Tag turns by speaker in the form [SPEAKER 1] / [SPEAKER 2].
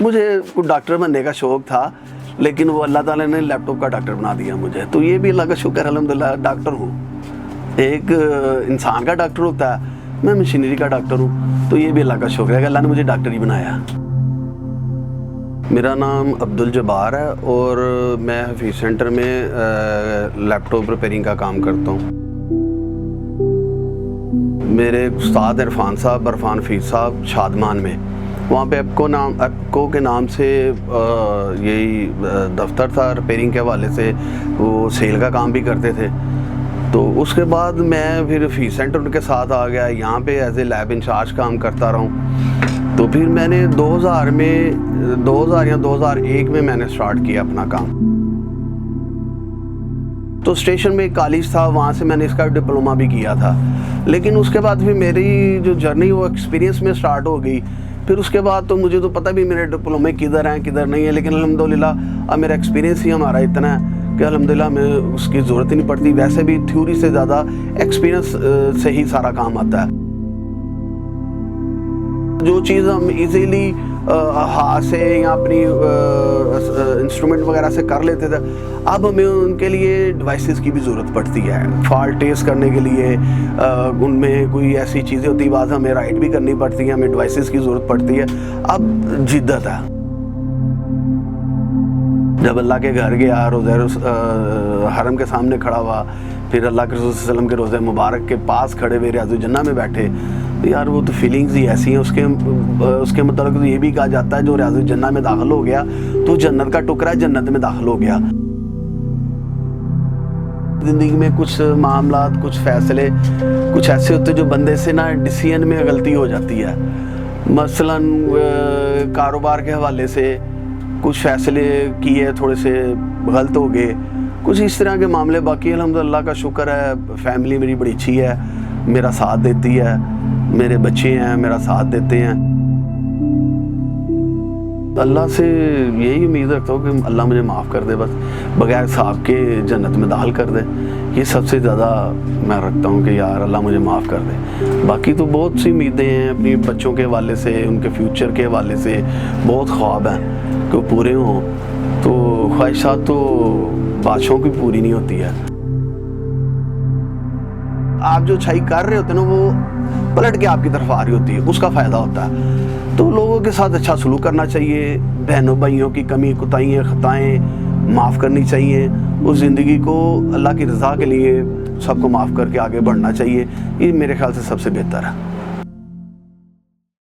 [SPEAKER 1] مجھے ڈاکٹر بننے کا شوق تھا، لیکن وہ اللہ تعالیٰ نے لیپ ٹاپ کا ڈاکٹر بنا دیا مجھے، تو یہ بھی اللہ کا شکر الحمدللہ ڈاکٹر ہوں۔ ایک انسان کا ڈاکٹر ہوتا ہے، میں مشینری کا ڈاکٹر ہوں، تو یہ بھی اللہ کا شکر ہے کہ اللہ نے مجھے ڈاکٹر ہی بنایا۔ میرا نام عبدالجبار ہے اور میں حفیظ سینٹر میں لیپ ٹاپ ریپیئرنگ کا کام کرتا ہوں۔ میرے استاد عرفان صاحب، عرفان حفیظ صاحب شادمان میں، وہاں پہ ایپکو کے نام سے یہی دفتر تھا، ریپیئرنگ کے حوالے سے وہ سیل کا کام بھی کرتے تھے۔ تو اس کے بعد میں پھر حفیظ سینٹر کے ساتھ آ گیا، یہاں پہ ایز اے لیب انچارج کام کرتا رہا ہوں۔ تو پھر میں نے 2000 یا 2001 میں نے سٹارٹ کیا اپنا کام۔ تو اسٹیشن میں ایک کالج تھا، وہاں سے میں نے اس کا ڈپلومہ بھی کیا تھا، لیکن اس کے بعد پھر میری جو جرنی وہ ایکسپیرینس میں سٹارٹ ہو گئی۔ پھر اس کے بعد تو مجھے تو پتہ بھی میرے ڈپلومے کدھر ہیں کدھر نہیں ہیں، لیکن الحمدللہ اب میرا ایکسپیرینس ہی ہمارا اتنا ہے کہ الحمدللہ ہمیں اس کی ضرورت ہی نہیں پڑتی۔ ویسے بھی تھیوری سے زیادہ ایکسپیرینس سے ہی سارا کام آتا ہے۔ جو چیز ہم ایزیلی ہاتھ سے یا اپنی انسٹرومنٹ وغیرہ سے کر لیتے تھے، اب ہمیں ان کے لیے ڈیوائسز کی بھی ضرورت پڑتی ہے۔ فالٹ ٹیسٹ کرنے کے لیے ان میں کوئی ایسی چیزیں ہوتی ہیں، بعض ہمیں رائٹ بھی کرنی پڑتی ہیں، ہمیں ڈیوائسز کی ضرورت پڑتی ہے۔ اب جدت ہے۔ جب اللہ کے گھر گیا، روزہ حرم کے سامنے کھڑا ہوا، پھر اللہ کے رسول صلی اللہ علیہ وسلم کے روزہ مبارک کے پاس کھڑے ہوئے ریاض الجنہ میں بیٹھے، تو یار وہ تو فیلنگز ہی ایسی ہیں۔ اس کے متعلق تو یہ بھی کہا جاتا ہے جو ریاض الجنہ میں داخل ہو گیا تو جنت کا ٹکڑا جنت میں داخل ہو گیا۔ زندگی میں کچھ معاملات، کچھ فیصلے کچھ ایسے ہوتے جو بندے سے نا ڈیسیژن میں غلطی ہو جاتی ہے۔ مثلاً کاروبار کے حوالے سے کچھ فیصلے کیے تھوڑے سے غلط ہو گئے، کچھ اس طرح کے معاملے۔ باقی الحمدللہ کا شکر ہے، فیملی میری بڑی اچھی ہے، میرا ساتھ دیتی ہے، میرے بچے ہیں میرا ساتھ دیتے ہیں۔ اللہ سے یہی امید رکھتا ہوں کہ اللہ مجھے معاف کر دے، بس بغیر حساب کے جنت میں داخل کر دے۔ یہ سب سے زیادہ میں رکھتا ہوں کہ یار اللہ مجھے معاف کر دے۔ باقی تو بہت سی امیدیں ہیں اپنی بچوں کے حوالے سے، ان کے فیوچر کے حوالے سے بہت خواب ہیں کہ وہ پورے ہوں۔ تو خواہشات تو بادشاہوں کی پوری نہیں ہوتی ہے۔ آپ جو اچھائی کر رہے ہوتے ہیں نا، وہ پلٹ کے آپ کی طرف آ رہی ہوتی ہے، اس کا فائدہ ہوتا ہے۔ تو لوگوں کے ساتھ اچھا سلوک کرنا چاہیے، بہنوں بھائیوں کی کمی کوتاہیاں خطائیں معاف کرنی چاہیے، اس زندگی کو اللہ کی رضا کے لیے سب کو معاف کر کے آگے بڑھنا چاہیے۔ یہ میرے خیال سے سب سے بہتر ہے۔